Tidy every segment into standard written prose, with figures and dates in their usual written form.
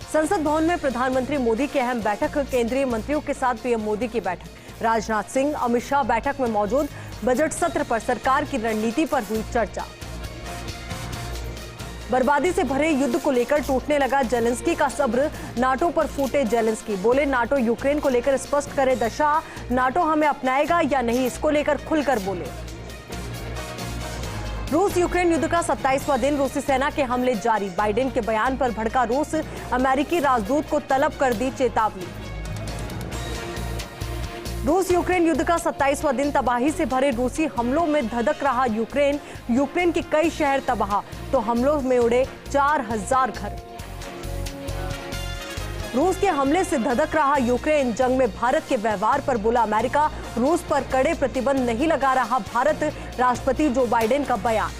संसद भवन में प्रधानमंत्री मोदी की अहम बैठक, केंद्रीय मंत्रियों के साथ पीएम मोदी की बैठक। राजनाथ सिंह, अमित शाह बैठक में मौजूद। बजट सत्र पर सरकार की रणनीति पर हुई चर्चा। बर्बादी से भरे युद्ध को लेकर टूटने लगा जेलेंस्की का सब्र, नाटो पर फूटे जेलेंस्की। बोले, नाटो यूक्रेन को लेकर स्पष्ट करे दशा, नाटो हमें अपनाएगा या नहीं, इसको लेकर खुलकर बोले। रूस यूक्रेन युद्ध का 27वां दिन, रूसी सेना के हमले जारी। बाइडेन के बयान पर भड़का रूस, अमेरिकी राजदूत को तलब कर दी चेतावनी। रूस यूक्रेन युद्ध का 27वां दिन, तबाही से भरे रूसी हमलों में धधक रहा यूक्रेन। यूक्रेन के कई शहर तबाह, तो हमलों में उड़े 4000 घर। रूस के हमले से धधक रहा यूक्रेन, जंग में भारत के व्यवहार पर बोला अमेरिका, रूस पर कड़े प्रतिबंध नहीं लगा रहा भारत, राष्ट्रपति जो बाइडेन का बयान।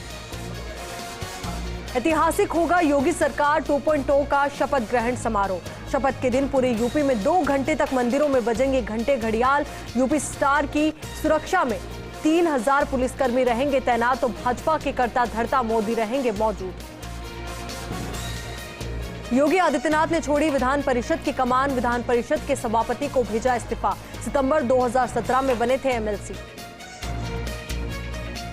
ऐतिहासिक होगा योगी सरकार 2.0 का शपथ ग्रहण समारोह। शपथ के दिन पूरे यूपी में 2 घंटे तक मंदिरों में बजेंगे घंटे घड़ियाल। यूपी स्टार की सुरक्षा में 3000 पुलिसकर्मी रहेंगे तैनात, तो भाजपा के करता धरता मोदी रहेंगे मौजूद। योगी आदित्यनाथ ने छोड़ी विधान परिषद की कमान, विधान परिषद के सभापति को भेजा इस्तीफा। सितंबर 2017 में बने थे एमएलसी।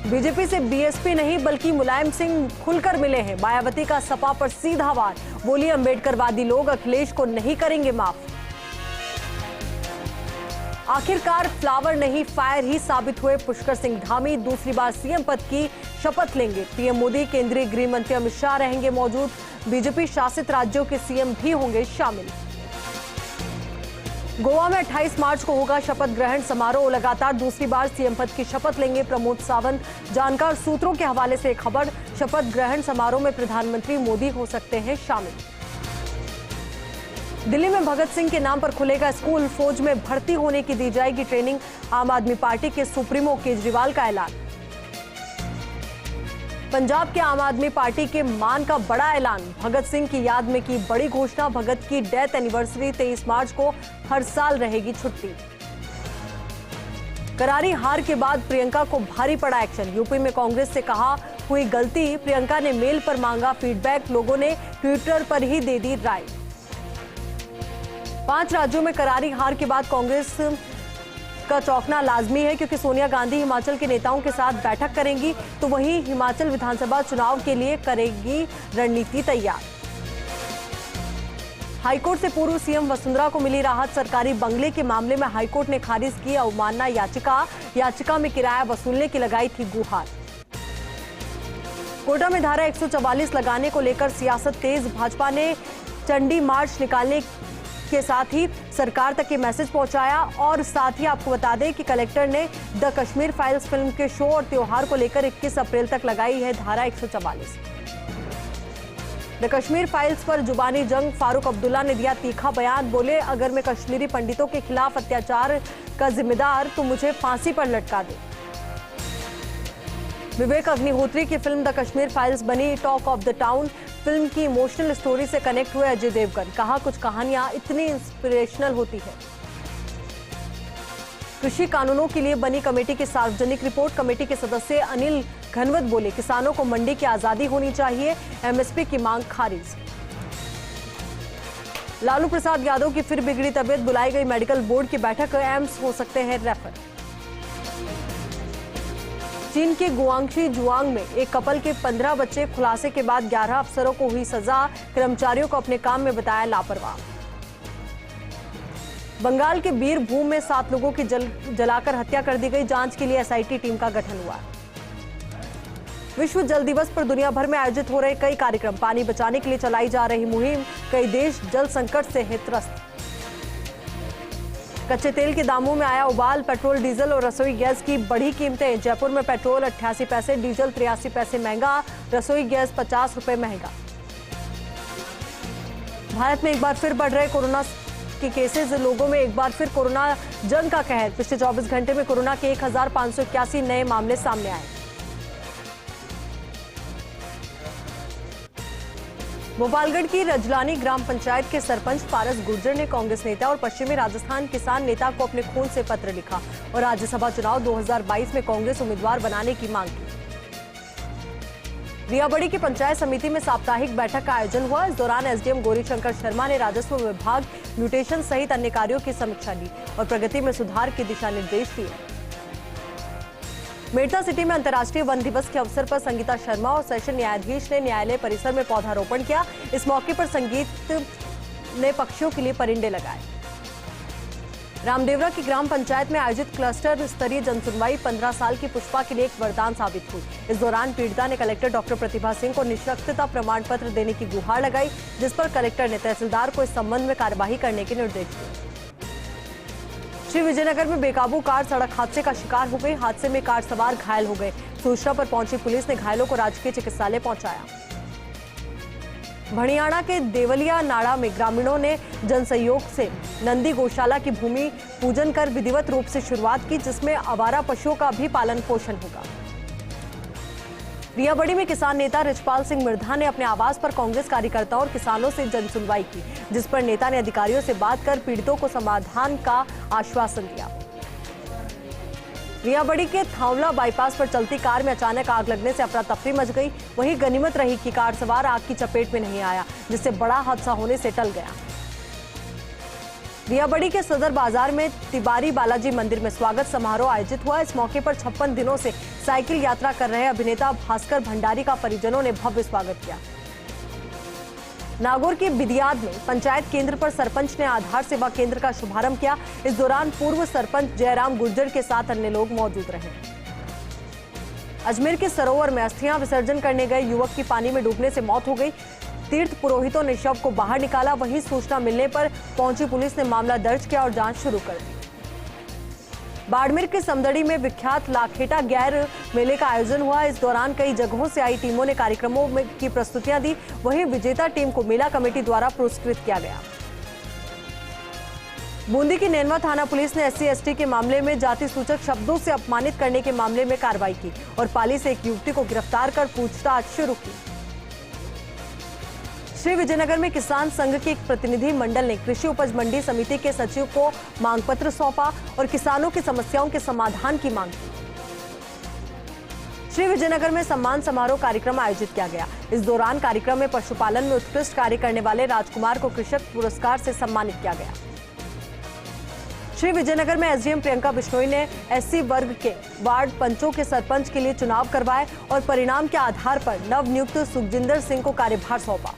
बीजेपी से बीएसपी नहीं बल्कि मुलायम सिंह खुलकर मिले हैं। मायावती का सपा पर सीधा वार, बोली अम्बेडकरवादी लोग अखिलेश को नहीं करेंगे माफ। आखिरकार फ्लावर नहीं फायर ही साबित हुए पुष्कर सिंह धामी, दूसरी बार सीएम पद की शपथ लेंगे। पीएम मोदी, केंद्रीय गृह मंत्री अमित शाह रहेंगे मौजूद। बीजेपी शासित राज्यों के सीएम भी होंगे शामिल। गोवा में 28 मार्च को होगा शपथ ग्रहण समारोह। लगातार दूसरी बार सीएम पद की शपथ लेंगे प्रमोद सावंत। जानकार सूत्रों के हवाले से खबर, शपथ ग्रहण समारोह में प्रधानमंत्री मोदी हो सकते हैं शामिल। दिल्ली में भगत सिंह के नाम पर खुलेगा स्कूल, फौज में भर्ती होने की दी जाएगी ट्रेनिंग। आम आदमी पार्टी के सुप्रीमो केजरीवाल का ऐलान। पंजाब के आम आदमी पार्टी के मान का बड़ा ऐलान, भगत सिंह की याद में की बड़ी घोषणा। भगत की डेथ एनिवर्सरी 23 मार्च को हर साल रहेगी छुट्टी। करारी हार के बाद प्रियंका को भारी पड़ा एक्शन। यूपी में कांग्रेस से कहा हुई गलती, प्रियंका ने मेल पर मांगा फीडबैक, लोगों ने ट्विटर पर ही दे दी राय। 5 राज्यों में करारी हार के बाद कांग्रेस का चौंकना लाजमी है, क्योंकि सोनिया गांधी हिमाचल के नेताओं के साथ बैठक करेंगी, तो वहीं हिमाचल विधानसभा चुनाव के लिए करेगी रणनीति तैयार। हाईकोर्ट से पूर्व सीएम वसुंधरा को मिली राहत। सरकारी बंगले के मामले में हाईकोर्ट ने खारिज की अवमानना याचिका में किराया वसूलने की लगाई थी गुहार। कोटा में धारा 144 लगाने को लेकर सियासत तेज, भाजपा ने चंडी मार्च निकालने के साथ ही सरकार तक ये मैसेज पहुंचाया। और साथ ही आपको बता दें कि कलेक्टर ने द कश्मीर फाइल्स फिल्म के शो और त्योहार को लेकर 21 अप्रैल तक लगाई है धारा 144। द कश्मीर फाइल्स पर जुबानी जंग, फारूक अब्दुल्ला ने दिया तीखा बयान। बोले, अगर मैं कश्मीरी पंडितों के खिलाफ अत्याचार का जिम्मेदार तो मुझे फांसी पर लटका दे। विवेक अग्निहोत्री की फिल्म द कश्मीर फाइल्स बनी talk of the town. Film की इमोशनल स्टोरी से कनेक्ट हुए अजय देवगन, कहा कुछ कहानियां इतनी इंस्पिरेशनल होती है। कृषि कानूनों के लिए बनी कमेटी की सार्वजनिक रिपोर्ट, कमेटी के सदस्य अनिल घनवत बोले, किसानों को मंडी की आजादी होनी चाहिए, एमएसपी की मांग खारिज। लालू प्रसाद यादव की फिर बिगड़ी तबियत, बुलाई गई मेडिकल बोर्ड की बैठक, एम्स हो सकते हैं रेफर। चीन के गुआंगशी जुआंग में एक कपल के 15 बच्चे, खुलासे के बाद 11 अफसरों को हुई सजा, कर्मचारियों को अपने काम में बताया लापरवाह। बंगाल के बीरभूम में 7 लोगों की जलाकर हत्या कर दी गई, जांच के लिए एसआईटी टीम का गठन हुआ। विश्व जल दिवस पर दुनिया भर में आयोजित हो रहे कई कार्यक्रम, पानी बचाने के लिए चलाई जा रही मुहिम, कई देश जल संकट से हैं त्रस्त। कच्चे तेल के दामों में आया उबाल, पेट्रोल, डीजल और रसोई गैस की बढ़ी कीमतें। जयपुर में पेट्रोल 88 पैसे, डीजल 83 पैसे महंगा, रसोई गैस 50 रुपए महंगा। भारत में एक बार फिर बढ़ रहे कोरोना के केसेस, लोगों में एक बार फिर कोरोना जंग का कहर। पिछले 24 घंटे में कोरोना के 1581 नए मामले सामने आए। भोपालगढ़ की रजलानी ग्राम पंचायत के सरपंच पारस गुर्जर ने कांग्रेस नेता और पश्चिमी राजस्थान किसान नेता को अपने खून से पत्र लिखा और राज्यसभा चुनाव 2022 में कांग्रेस उम्मीदवार बनाने की मांग की। रियाबड़ी की पंचायत समिति में साप्ताहिक बैठक का आयोजन हुआ। इस दौरान एसडीएम गौरीशंकर शर्मा ने राजस्व विभाग, म्यूटेशन सहित अन्य कार्यों की समीक्षा ली और प्रगति में सुधार के दिशा निर्देश दिए। मेड़ता सिटी में अंतर्राष्ट्रीय वन दिवस के अवसर पर संगीता शर्मा और सेशन न्यायाधीश ने न्यायालय परिसर में पौधारोपण किया। इस मौके पर संगीत ने पक्षियों के लिए परिंदे लगाए। रामदेवरा की ग्राम पंचायत में आयोजित क्लस्टर स्तरीय जनसुनवाई 15 साल की पुष्पा के लिए एक वरदान साबित हुई। इस दौरान पीड़िता ने कलेक्टर डॉक्टर प्रतिभा सिंह को निष्पक्षता प्रमाण पत्र देने की गुहार लगाई, जिस पर कलेक्टर ने तहसीलदार को इस संबंध में कार्यवाही करने के निर्देश दिए। श्री विजयनगर में बेकाबू कार सड़क हादसे का शिकार हो गई। हादसे में कार सवार घायल हो गए। सूचना पर पहुंची पुलिस ने घायलों को राजकीय चिकित्सालय पहुंचाया। भणियाड़ा के देवलिया नाड़ा में ग्रामीणों ने जनसहयोग से नंदी गौशाला की भूमि पूजन कर विधिवत रूप से शुरुआत की, जिसमें आवारा पशुओं का भी पालन पोषण होगा। रियाबड़ी में किसान नेता रिचपाल सिंह मिर्धा ने अपने आवास पर कांग्रेस कार्यकर्ताओं और किसानों से जनसुनवाई की, जिस पर नेता ने अधिकारियों से बात कर पीड़ितों को समाधान का आश्वासन दिया। रियाबड़ी के थावला बाईपास पर चलती कार में अचानक आग लगने से अफरा तफरी मच गई। वहीं गनीमत रही कि कार सवार आग की चपेट में नहीं आया, जिससे बड़ा हादसा होने से टल गया। रियाबड़ी के सदर बाजार में तिवारी बालाजी मंदिर में स्वागत समारोह आयोजित हुआ। इस मौके पर 56 दिनों से साइकिल यात्रा कर रहे अभिनेता भास्कर भंडारी का परिजनों ने भव्य स्वागत किया। नागौर के बिदियाद में पंचायत केंद्र पर सरपंच ने आधार सेवा केंद्र का शुभारंभ किया। इस दौरान पूर्व सरपंच जयराम गुर्जर के साथ अन्य लोग मौजूद रहे। अजमेर के सरोवर में अस्थियां विसर्जन करने गए युवक की पानी में डूबने से मौत हो गई। तीर्थ पुरोहितों ने शव को बाहर निकाला। वहीं सूचना मिलने पर पहुंची पुलिस ने मामला दर्ज किया और जांच शुरू कर दी। बाड़मेर के समदड़ी में विख्यात लाखेटा गैर मेले का आयोजन हुआ। इस दौरान कई जगहों से आई टीमों ने कार्यक्रमों की प्रस्तुतियां दी। वहीं विजेता टीम को मेला कमेटी द्वारा पुरस्कृत किया गया। बूंदी की नैनवा थाना पुलिस ने SC/ST के मामले में जाति सूचक शब्दों से अपमानित करने के मामले में कार्रवाई की और पाली से एक युवती को गिरफ्तार कर पूछताछ शुरू की। श्री विजयनगर में किसान संघ के एक प्रतिनिधि मंडल ने कृषि उपज मंडी समिति के सचिव को मांग पत्र सौंपा और किसानों की समस्याओं के समाधान की मांग की। श्री विजयनगर में सम्मान समारोह कार्यक्रम आयोजित किया गया। इस दौरान कार्यक्रम में पशुपालन में उत्कृष्ट कार्य करने वाले राजकुमार को कृषक पुरस्कार से सम्मानित किया गया। श्री विजयनगर में SDM प्रियंका बिश्नोई ने SC वर्ग के वार्ड पंचों के सरपंच के लिए चुनाव करवाए और परिणाम के आधार पर नवनियुक्त सुखजिंदर सिंह को कार्यभार सौंपा।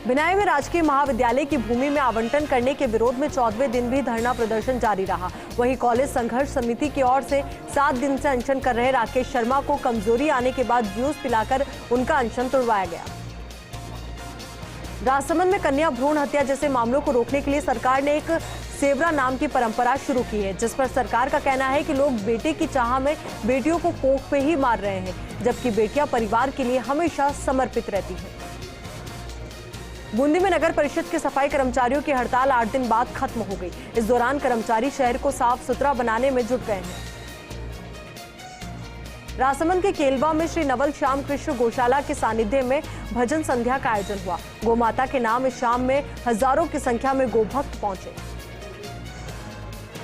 बिनाई में राजकीय महाविद्यालय की भूमि में आवंटन करने के विरोध में 14वें दिन भी धरना प्रदर्शन जारी रहा। वहीं कॉलेज संघर्ष समिति की ओर से 7 दिन से अनशन कर रहे राकेश शर्मा को कमजोरी आने के बाद जूस पिलाकर उनका अनशन तोड़वाया गया। राजसमंद में कन्या भ्रूण हत्या जैसे मामलों को रोकने के लिए सरकार ने एक सेवरा नाम की परंपरा शुरू की है, जिस पर सरकार का कहना है कि लोग बेटे की चाह में बेटियों को कोख पे ही मार रहे हैं, जबकि बेटियां परिवार के लिए हमेशा समर्पित रहती हैं। बूंदी में नगर परिषद के सफाई कर्मचारियों की हड़ताल 8 दिन बाद खत्म हो गई। इस दौरान कर्मचारी शहर को साफ सुथरा बनाने में जुट गए हैं। राजसमंद के केलवा में श्री नवल श्याम कृष्ण गौशाला के सानिध्य में भजन संध्या का आयोजन हुआ। गोमाता के नाम इस शाम में हजारों की संख्या में गोभक्त पहुंचे।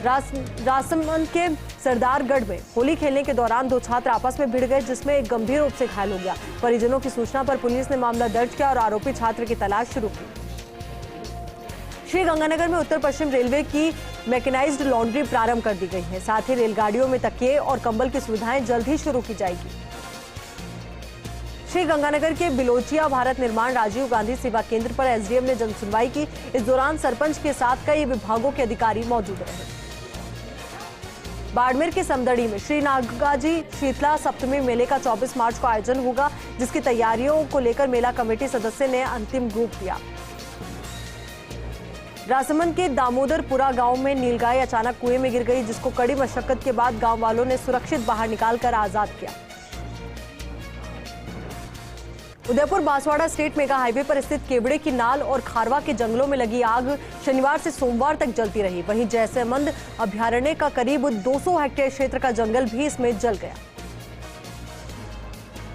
राजसमंद के सरदारगढ़ में होली खेलने के दौरान 2 छात्र आपस में भिड़ गए, जिसमें एक गंभीर रूप से घायल हो गया। परिजनों की सूचना पर पुलिस ने मामला दर्ज किया और आरोपी छात्र की तलाश शुरू की। श्री गंगानगर में उत्तर पश्चिम रेलवे की मैकेनाइज्ड लॉन्ड्री प्रारंभ कर दी गई है। साथ ही रेलगाड़ियों में तकिए और कंबल की सुविधाएं जल्द ही शुरू की जाएगी। श्री गंगानगर के बिलोचिया भारत निर्माण राजीव गांधी सेवा केंद्र पर SDM ने जनसुनवाई की। इस दौरान सरपंच के साथ कई विभागों के अधिकारी मौजूद रहे। बाड़मेर के समदड़ी में श्री नागाजी शीतला सप्तमी मेले का 24 मार्च को आयोजन होगा, जिसकी तैयारियों को लेकर मेला कमेटी सदस्य ने अंतिम रूप दिया। राजसमंद के दामोदरपुरा गांव में नीलगाय अचानक कुएं में गिर गई, जिसको कड़ी मशक्कत के बाद गांव वालों ने सुरक्षित बाहर निकालकर आजाद किया। Udaipur Banswara state mega highway पर स्थित केवड़े की नाल और खारवा के जंगलों में लगी आग शनिवार से सोमवार तक जलती रही। वहीं जैसेमंद अभयारण्य का करीब 200 हेक्टेयर क्षेत्र का जंगल भी इसमें जल गया।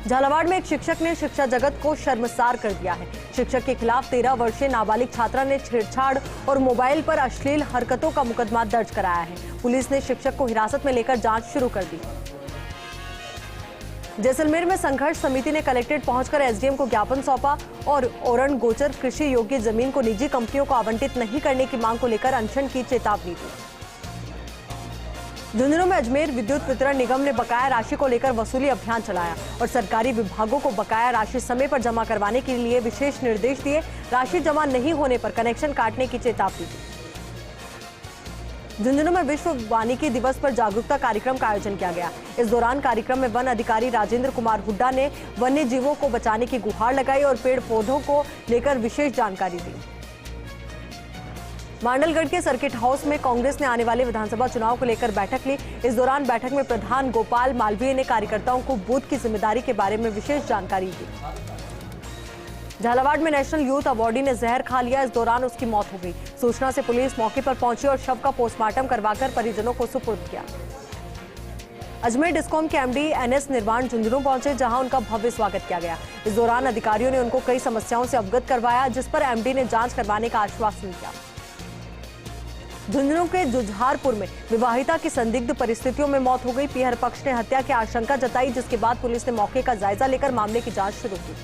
झालावाड़ में एक शिक्षक ने शिक्षा जगत को शर्मसार कर दिया है। शिक्षक के खिलाफ 13 वर्षीय नाबालिग छात्रा ने छेड़छाड़ और मोबाइल पर अश्लील हरकतों का मुकदमा दर्ज कराया है। पुलिस ने शिक्षक को हिरासत में लेकर जांच शुरू कर दी। जैसलमेर में संघर्ष समिति ने कलेक्ट्रेट पहुंचकर एसडीएम को ज्ञापन सौंपा और ओरण गोचर कृषि योग्य जमीन को निजी कंपनियों को आवंटित नहीं करने की मांग को लेकर अनशन की चेतावनी दी। झुंझुनू में अजमेर विद्युत वितरण निगम ने बकाया राशि को लेकर वसूली अभियान चलाया और सरकारी विभागों को बकाया राशि समय पर जमा करवाने के लिए विशेष निर्देश दिए। राशि जमा नहीं होने पर कनेक्शन काटने की चेतावनी दी। झुंझुनू में विश्व वानिकी दिवस पर जागरूकता कार्यक्रम का आयोजन किया गया। इस दौरान कार्यक्रम में वन अधिकारी राजेंद्र कुमार हुड्डा ने वन्य जीवों को बचाने की गुहार लगाई और पेड़ पौधों को लेकर विशेष जानकारी दी। मांडलगढ़ के सर्किट हाउस में कांग्रेस ने आने वाले विधानसभा चुनाव को लेकर बैठक ली। इस दौरान बैठक में प्रधान गोपाल मालवीय ने कार्यकर्ताओं को बूथ की जिम्मेदारी के बारे में विशेष जानकारी दी। झालावाड़ में नेशनल यूथ अवार्डी ने जहर खा लिया। इस दौरान उसकी मौत हो गई। सूचना से पुलिस मौके पर पहुंची और शव का पोस्टमार्टम करवाकर परिजनों को सुपुर्द किया। अजमेर डिस्कॉम के एमडी एनएस निर्वाण झुंझुनू पहुंचे, जहां उनका भव्य स्वागत किया गया। इस दौरान अधिकारियों ने उनको कई समस्याओं से अवगत करवाया, जिस पर एमडी ने जांच करवाने का आश्वासन दिया। झुंझुनू के जुझारपुर में विवाहिता की संदिग्ध परिस्थितियों में मौत हो गई। पीहर पक्ष ने हत्या की आशंका जताई, जिसके बाद पुलिस ने मौके का जायजा लेकर मामले की जांच शुरू की।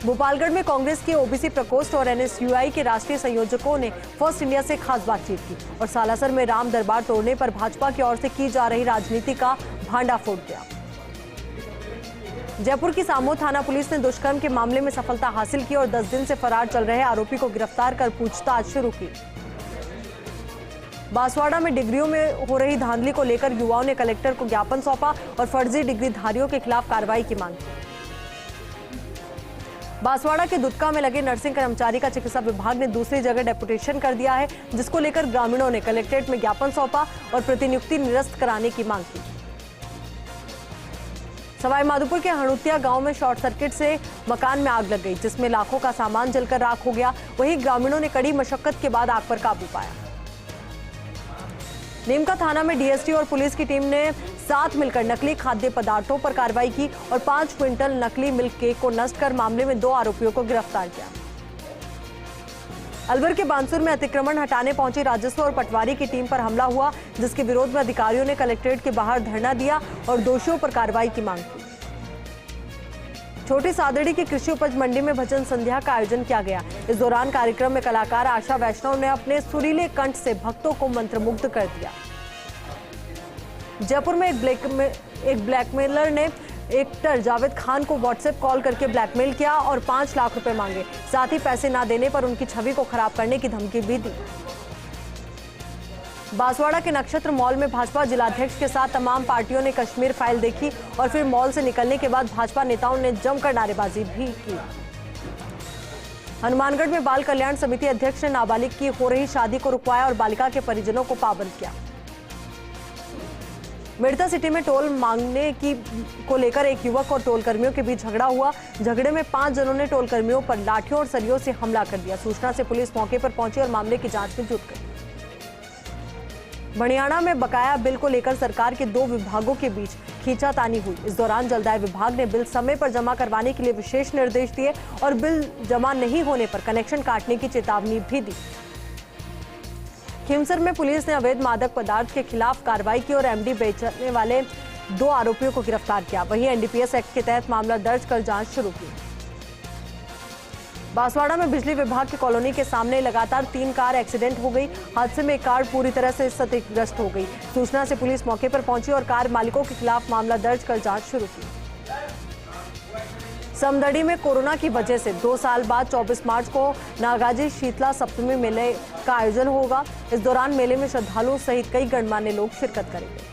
भोपालगढ़ में कांग्रेस के ओबीसी प्रकोष्ठ और एनएसयूआई के राष्ट्रीय संयोजकों ने फर्स्ट इंडिया से खास बातचीत की और सालासर में राम दरबार तोड़ने पर भाजपा की ओर से की जा रही राजनीति का भांडाफोड़ किया। जयपुर की सामो थाना पुलिस ने दुष्कर्म के मामले में सफलता हासिल की और 10 दिन से फरार चल रहे आरोपी को गिरफ्तार कर पूछताछ शुरू की। बांसवाड़ा में डिग्रियों में हो रही धांधली को लेकर युवाओं ने कलेक्टर को ज्ञापन सौंपा और फर्जी डिग्रीधारियों के खिलाफ कार्रवाई की मांग की। बांसवाड़ा के दुदका में लगे नर्सिंग कर्मचारी का चिकित्सा विभाग ने दूसरी जगह डेपुटेशन कर दिया है, जिसको लेकर ग्रामीणों ने कलेक्ट्रेट में ज्ञापन सौंपा और प्रतिनियुक्ति निरस्त कराने की मांग की। सवाईमाधोपुर के हणुतिया गांव में शॉर्ट सर्किट से मकान में आग लग गई, जिसमें लाखों का सामान जलकर राख हो गया। वहीं ग्रामीणों ने कड़ी मशक्कत के बाद आग पर काबू पाया। नीमका थाना में डीएसटी और पुलिस की टीम ने साथ मिलकर नकली खाद्य पदार्थों पर कार्रवाई की और 5 क्विंटल नकली मिल्क केक को नष्ट कर मामले में 2 आरोपियों को गिरफ्तार किया। अलवर के बानसूर में अतिक्रमण हटाने पहुंची राजस्व और पटवारी की टीम पर हमला हुआ, जिसके विरोध में अधिकारियों ने कलेक्ट्रेट के बाहर धरना दिया और दोषियों पर कार्रवाई की मांग की। छोटी सादड़ी की कृषि उपज मंडी में भजन संध्या का आयोजन किया गया। इस दौरान कार्यक्रम में कलाकार आशा वैष्णव ने अपने सुरीले कंठ से भक्तों को मंत्रमुग्ध कर दिया। जयपुर में एक ब्लैकमेलर ने एक्टर जावेद खान को व्हाट्सएप कॉल करके ब्लैकमेल किया और 5 लाख रुपए मांगे। साथ ही पैसे ना देने पर उनकी छवि को खराब करने की धमकी भी दी। बांसवाड़ा के नक्षत्र मॉल में भाजपा जिलाध्यक्ष के साथ तमाम पार्टियों ने कश्मीर फाइल देखी और फिर मॉल से निकलने के बाद भाजपा नेताओं ने जमकर नारेबाजी भी की। हनुमानगढ़ में बाल कल्याण समिति अध्यक्ष ने नाबालिग की हो रही शादी को रुकवाया और बालिका के परिजनों को पाबंद किया। मिर्ता सिटी में टोल मांगने को लेकर एक युवक और टोल कर्मियों के बीच झगड़ा हुआ। झगड़े में 5 जनों ने टोल कर्मियों पर लाठियों और सरियों से हमला कर दिया। सूचना से पुलिस मौके पर पहुंची और मामले की जांच में जुट गई। बनियाना में बकाया बिल को लेकर सरकार के 2 विभागों के बीच खींचातानी हुई। इस दौरान जलदाय विभाग ने बिल समय पर जमा करवाने के लिए विशेष निर्देश दिए और बिल जमा नहीं होने पर कनेक्शन काटने की चेतावनी भी दी। खीमसर में पुलिस ने अवैध मादक पदार्थ के खिलाफ कार्रवाई की और एमडी बेचने वाले 2 आरोपियों को गिरफ्तार किया। वहीं एनडीपीएस एक्ट के तहत मामला दर्ज कर जांच शुरू की। बांसवाड़ा में बिजली विभाग की कॉलोनी के सामने लगातार 3 कार एक्सीडेंट हो गई। हादसे में एक कार पूरी तरह से क्षतिग्रस्त हो गई। सूचना से पुलिस मौके पर पहुंची और कार मालिकों के खिलाफ मामला दर्ज कर जांच शुरू की। समदड़ी में कोरोना की वजह से 2 साल बाद 24 मार्च को नागाजी शीतला सप्तमी मेले का आयोजन होगा। इस दौरान मेले में श्रद्धालुओं सहित कई गणमान्य लोग शिरकत करेंगे।